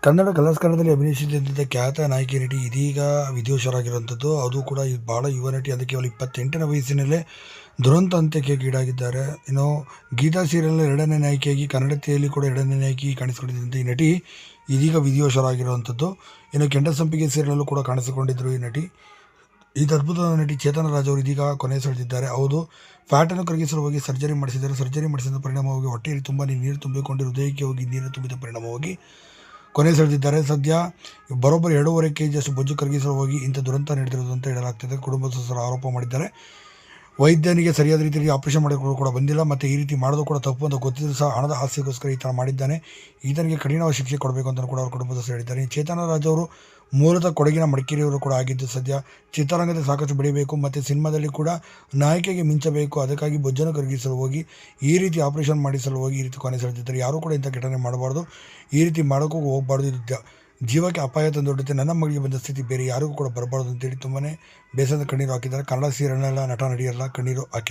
Kannada colours ಕನ್ನಡದಲ್ಲಿ ಅಭಿನಯಿಸುತ್ತಿದ್ದ ಖ್ಯಾತ ನಾಯಕಿ ನಟಿ ಇದೀಗ ವಿಧಿವಶರಾಗಿರುವಂಥದ್ದು. ಅದು ಕೂಡ ಭಾಳ ಯುವ ನಟಿ. ಅದು ಕೇವಲ 28ನೇ ವಯಸ್ಸಿನಲ್ಲೇ ದುರಂತ ಅಂತ್ಯಕ್ಕೆ ಈಡಾಗಿದ್ದಾರೆ. ಇನ್ನು ಗೀತಾ ಸೀರಿಯಲ್ನ ಎರಡನೇ ನಾಯಕಿಯಾಗಿ, ಕನ್ನಡತಿಯಲ್ಲಿ ಕೂಡ ಎರಡನೇ ನಾಯಕಿ ಕಾಣಿಸಿಕೊಂಡಿದ್ದಂಥ ಈ ನಟಿ ಇದೀಗ ವಿಧಿವಶರಾಗಿರುವಂಥದ್ದು. ಇನ್ನು ಕೆಂಡ ಸಂಪಿಗೆ ಸೀರಿಯಲ್ಲೂ ಕೂಡ ಕಾಣಿಸಿಕೊಂಡಿದ್ದರು ಈ ನಟಿ. ಈ ಅದ್ಭುತವಾದ ನಟಿ ಚೇತನ ರಾಜ್ ಅವರು ಇದೀಗ ಕೊನೆ ಸೆಳೆದಿದ್ದಾರೆ. ಹೌದು, ಫ್ಯಾಟನ್ನು ಕರಗಿಸಲು ಹೋಗಿ ಸರ್ಜರಿ ಮಾಡಿಸಿದ್ದಾರೆ. ಸರ್ಜರಿ ಮಾಡಿಸಿದ ಪರಿಣಾಮವಾಗಿ ಹೊಟ್ಟೆಯಲ್ಲಿ ತುಂಬಾ ನೀರು ತುಂಬಿಕೊಂಡು ಹೃದಯಕ್ಕೆ ಹೋಗಿ ನೀರು ತುಂಬಿದ ಪರಿಣಾಮವಾಗಿ ಕೊನೆ ಸೆಳೆದಿದ್ದಾರೆ. ಸದ್ಯ ಬರೋಬ್ಬರಿ 2.5 kg ಬೊಜ್ಜು ಕರಗಿಸಲು ಹೋಗಿ ಇಂಥ ದುರಂತ ನಡೆದಿರುವುದು ಅಂತ ಹೇಳಲಾಗ್ತಿದೆ. ಕುಟುಂಬದ ಸದಸ್ಯರು ಆರೋಪ ಮಾಡಿದ್ದಾರೆ. ವೈದ್ಯನಿಗೆ ಸರಿಯಾದ ರೀತಿಯಲ್ಲಿ ಆಪರೇಷನ್ ಮಾಡಿಕೊಂಡು ಕೂಡ ಬಂದಿಲ್ಲ, ಮತ್ತು ಈ ರೀತಿ ಮಾಡೋದು ಕೂಡ ತಪ್ಪು ಅಂತ ಗೊತ್ತಿದ್ದು ಸಹ ಹಣದ ಆಸೆಗೋಸ್ಕರ ಈ ಥರ ಮಾಡಿದ್ದಾನೆ. ಈತನಿಗೆ ಕಠಿಣವಾದ ಶಿಕ್ಷೆ ಕೊಡಬೇಕು ಅಂತ ಕೂಡ ಅವ್ರ ಕುಟುಂಬದ ಸದಸ್ಯರು ಹೇಳಿದ್ದಾರೆ. ಚೇತನ ರಾಜ್ ಅವರು ಮೂಲತಃ ಕೊಡಗಿನ ಮಡಿಕೇರಿಯವರು ಕೂಡ ಆಗಿದ್ದು, ಸದ್ಯ ಚಿತ್ರರಂಗದಲ್ಲಿ ಸಾಕಷ್ಟು ಬೆಳಿಬೇಕು ಮತ್ತು ಸಿನಿಮಾದಲ್ಲಿ ಕೂಡ ನಾಯಕಿಗೆ ಮಿಂಚಬೇಕು. ಅದಕ್ಕಾಗಿ ಬೊಜ್ಜನ್ನು ಕರಗಿಸಲು ಹೋಗಿ ಈ ರೀತಿ ಆಪರೇಷನ್ ಮಾಡಿಸಲು ಹೋಗಿ ಈ ರೀತಿ ಕೊನೆ ಸೆಳೆದಿದ್ದಾರೆ. ಯಾರೂ ಕೂಡ ಇಂಥ ಘಟನೆ ಮಾಡಬಾರ್ದು, ಈ ರೀತಿ ಮಾಡೋಕ್ಕೂ ಹೋಗಬಾರ್ದು. ಇದು ಜೀವಕ್ಕೆ ಅಪಾಯ ತಂದೊಡ್ಡುತ್ತೆ. ನನ್ನ ಮಗಳಿಗೆ ಬಂದ ಸ್ಥಿತಿ ಬೇರೆ ಯಾರಿಗೂ ಕೂಡ ಬರಬಾರ್ದು ಅಂತೇಳಿ ತುಂಬಾ ಬೇಸರದ ಕಣ್ಣೀರು ಹಾಕಿದ್ದಾರೆ. ಕನ್ನಡ ಸೀರಿಯಲ್ನೆಲ್ಲ ನಟ ನಟಿಯರೆಲ್ಲ ಕಣ್ಣೀರು ಹಾಕಿದ್ದಾರೆ.